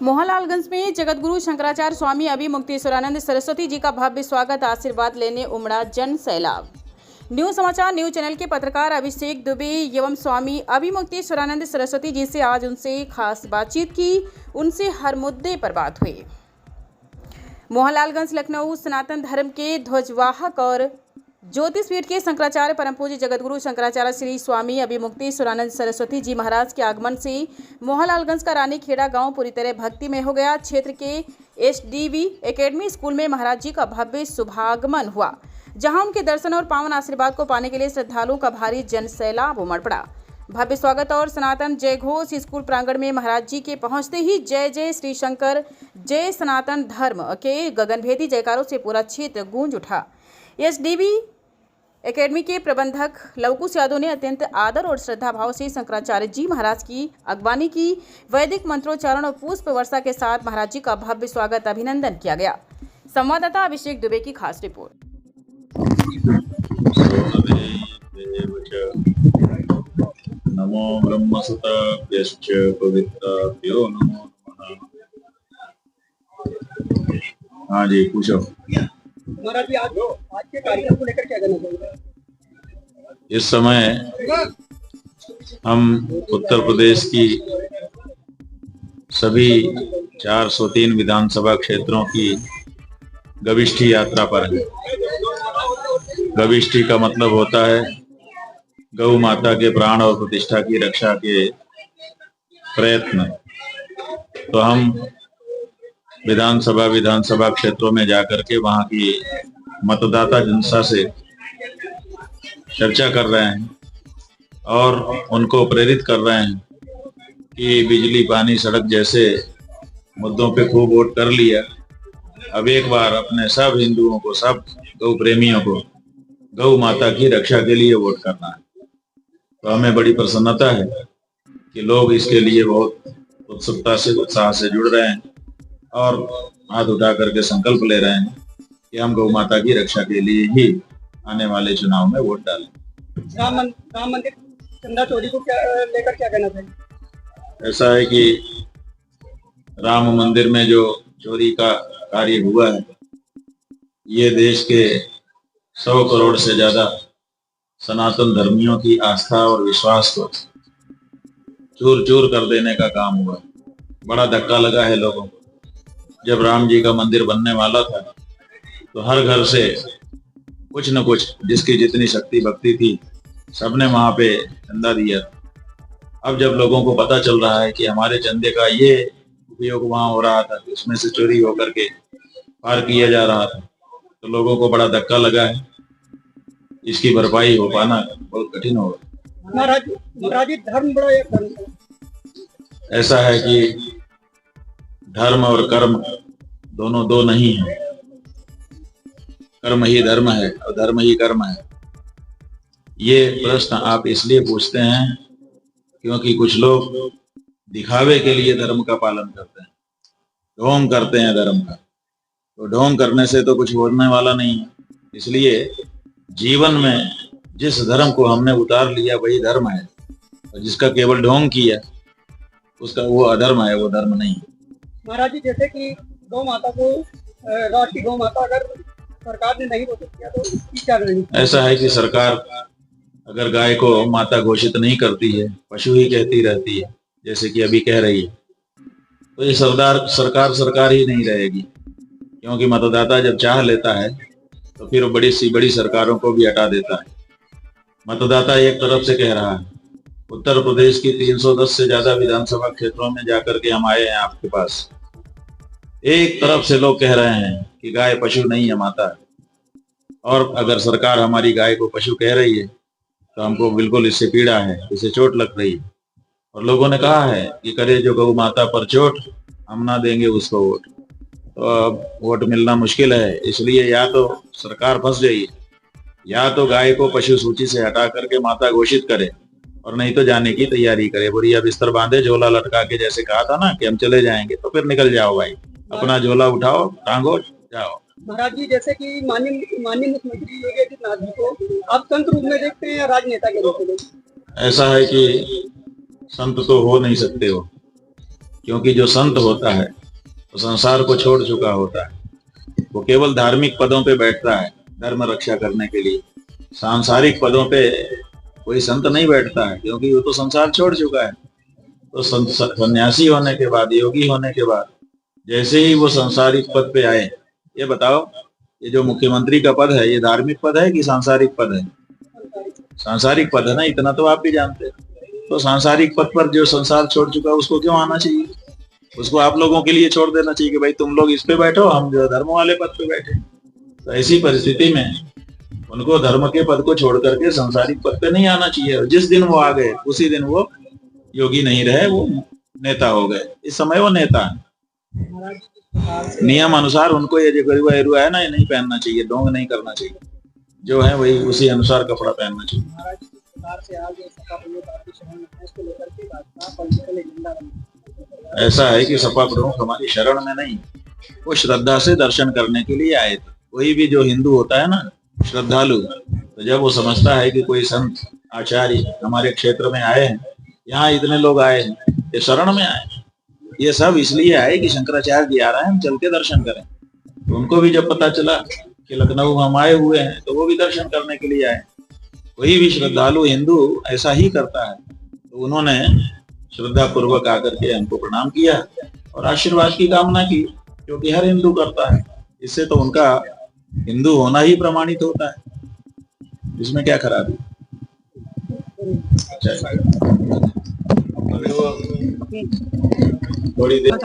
मोहनलालगंज में जगतगुरु शंकराचार्य स्वामी अभिमुक्तेश्वरानंद सरस्वती जी का भव्य स्वागत, आशीर्वाद लेने उमड़ा जन सैलाब। न्यू समाचार न्यूज चैनल के पत्रकार अभिषेक दुबे एवं स्वामी अभिमुक्तेश्वरानंद सरस्वती जी से आज उनसे खास बातचीत की। उनसे हर मुद्दे पर बात हुई। मोहनलालगंज लखनऊ सनातन धर्म के ध्वजवाहक और ज्योतिषपीठ के शंकराचार्य परम पूज्य जगतगुरु शंकराचार्य श्री स्वामी अभिमुक्तेश्वरानंद सरस्वती जी महाराज के आगमन से मोहनलालगंज का रानीखेड़ा गांव पूरी तरह भक्ति में हो गया। क्षेत्र के एसडीवी एकेडमी स्कूल में महाराज जी का भव्य शुभागमन हुआ, जहां उनके दर्शन और पावन आशीर्वाद को पाने के लिए श्रद्धालुओं का भारी जन सैलाब उमड़ पड़ा। भव्य स्वागत और सनातन जय घोष स्कूल प्रांगण में महाराज जी के पहुंचते ही जय जय श्री शंकर, जय सनातन धर्म के गगनभेदी जयकारों से पूरा क्षेत्र गूंज उठा। एसडीवी एकेडमी के प्रबंधक लवकुश यादव ने अत्यंत आदर और श्रद्धा भाव से शंकराचार्य जी महाराज की अगवानी की। वैदिक मंत्रोच्चारण और पुष्प वर्षा के साथ महाराज जी का भव्य स्वागत अभिनंदन किया गया। संवाददाता अभिषेक दुबे की खास रिपोर्ट। नमो ब्रह्मसुताभ्यश्च पवित्राभ्यो नमो नमः। हाँ जी, पूछो। महाराज जी, आज के कार्यक्रम को लेकर क्या कहना चाहिए? इस समय हम उत्तर प्रदेश की सभी 403 विधानसभा क्षेत्रों की गविष्ठी यात्रा पर हैं। गविष्ठी का मतलब होता है गौ माता के प्राण और प्रतिष्ठा की रक्षा के प्रयत्न। तो हम विधानसभा क्षेत्रों में जाकर के वहां की मतदाता जनता से चर्चा कर रहे हैं और उनको प्रेरित कर रहे हैं कि बिजली, पानी, सड़क जैसे मुद्दों पे खूब वोट कर लिया। अब एक बार अपने सब हिंदुओं को, सब गौ प्रेमियों को गौ माता की रक्षा के लिए वोट करना है। तो हमें बड़ी प्रसन्नता है कि लोग इसके लिए बहुत उत्सुकता से, उत्साह से जुड़ रहे हैं और हाथ उठा करके संकल्प ले रहे हैं कि हम गौ माता की रक्षा के लिए ही आने वाले चुनाव में वोट डालें। राम मंदिर चंदा चोरी को लेकर क्या कहना चाहिए? ऐसा है कि राम मंदिर में जो चोरी का कार्य हुआ है, ये देश के 100 करोड़ से ज्यादा सनातन धर्मियों की आस्था और विश्वास को चूर चूर कर देने का काम हुआ। बड़ा धक्का लगा है लोगों को। जब राम जी का मंदिर बनने वाला था तो हर घर से कुछ न कुछ, जिसकी जितनी शक्ति भक्ति थी, सबने वहां पे चंदा दिया। अब जब लोगों को पता चल रहा है कि हमारे चंदे का ये उपयोग वहां हो रहा था, उसमें से चोरी होकर के पार किया जा रहा था, तो लोगों को बड़ा धक्का लगा है। इसकी भरपाई हो पाना बहुत कठिन होगा। महाराज जी, धर्म बड़ा एक धर्म है। ऐसा है कि धर्म और कर्म दोनों दो नहीं है। कर्म ही धर्म है और धर्म ही कर्म है। ये प्रश्न आप इसलिए पूछते हैं क्योंकि कुछ लोग दिखावे के लिए धर्म का पालन करते हैं, ढोंग करते हैं धर्म का। तो ढोंग करने से तो कुछ होने वाला नहीं है। इसलिए जीवन में जिस धर्म को हमने उतार लिया वही धर्म है, और जिसका केवल ढोंग किया उसका वो अधर्म है, वो धर्म नहीं। महाराज जी, जैसे कि गौ माता को राष्ट्रीय गौ माता अगर सरकार ने नहीं घोषित किया तो क्या करेंगे? ऐसा है कि सरकार अगर गाय को माता घोषित नहीं करती है, पशु ही कहती रहती है, जैसे कि अभी कह रही है, तो ये सरकार ही नहीं रहेगी। क्योंकि मतदाता जब चाह लेता है तो फिर बड़ी सी बड़ी सरकारों को भी हटा देता है। मतदाता एक तरफ से कह रहा है, उत्तर प्रदेश की 310 से ज्यादा विधानसभा क्षेत्रों में जाकर के हम आए हैं आपके पास। एक तरफ से लोग कह रहे हैं कि गाय पशु नहीं है, माता है। और अगर सरकार हमारी गाय को पशु कह रही है तो हमको बिल्कुल इससे पीड़ा है, इससे चोट लग रही है। और लोगों ने कहा है कि करे जो गौ माता पर चोट, हम ना देंगे उसको वोट। तो अब वोट मिलना मुश्किल है। इसलिए या तो सरकार फंस गई, या तो गाय को पशु सूची से हटा करके माता घोषित करे, और नहीं तो जाने की तैयारी करे। बोरिया बिस्तर बांधे, झोला लटका के, जैसे कहा था ना कि हम चले जाएंगे, तो फिर निकल जाओ भाई, अपना झोला उठाओ, टांगो, जाओ। महाराज जी, जैसे कि माननीय मुख्यमंत्री योगी आदित्यनाथ जी को आप संत रूप में देखते हैं या राजनेता के रूप में? ऐसा है कि संत तो हो नहीं सकते हो, क्योंकि जो संत होता है वो संसार को छोड़ चुका होता है। वो केवल धार्मिक पदों पे बैठता है धर्म रक्षा करने के लिए। सांसारिक पदों पे कोई संत नहीं बैठता है, क्योंकि वो तो संसार छोड़ चुका है। तो सन्यासी होने के बाद, योगी होने के बाद जैसे ही वो सांसारिक पद पे आए, ये बताओ, ये जो मुख्यमंत्री का पद है, ये धार्मिक पद है कि सांसारिक पद है? सांसारिक पद है ना, इतना तो आप भी जानते हैं। तो सांसारिक पद पर जो संसार छोड़ चुका है उसको क्यों आना चाहिए? उसको आप लोगों के लिए छोड़ देना चाहिए कि भाई तुम लोग इस पे बैठो, हम जो धर्म वाले पद पे बैठे। तो ऐसी परिस्थिति में उनको धर्म के पद को छोड़ करके सांसारिक पद पे नहीं आना चाहिए। और जिस दिन वो आ गए उसी दिन वो योगी नहीं रहे, वो नेता हो गए। इस समय वो नेता है। नियम अनुसार उनको ये जो है ना, ये नहीं पहनना चाहिए, ढोंग नहीं करना चाहिए, जो है वही उसी अनुसार कपड़ा पहनना चाहिए। ऐसा है कि सपा प्रमुख हमारी शरण में नहीं, वो श्रद्धा से दर्शन करने के लिए आए थे। कोई भी जो हिंदू होता है ना, श्रद्धालु, तो जब वो समझता है कि कोई संत आचार्य हमारे क्षेत्र में आए हैं, यहाँ इतने लोग आए हैं, ये शरण में आए, ये सब इसलिए आए कि शंकराचार्य जी आ रहे हैं, हम चल के दर्शन करें। तो उनको भी जब पता चला कि लखनऊ हम आए हुए हैं, तो वो भी दर्शन करने के लिए आए। कोई भी श्रद्धालु हिंदू ऐसा ही करता है। तो उन्होंने श्रद्धा पूर्वक आकर के हमको प्रणाम किया और आशीर्वाद की कामना की, क्योंकि हर हिंदू करता है। इससे तो उनका हिंदू होना ही प्रमाणित होता है, इसमें क्या खराबी? अच्छा, थोड़ी देर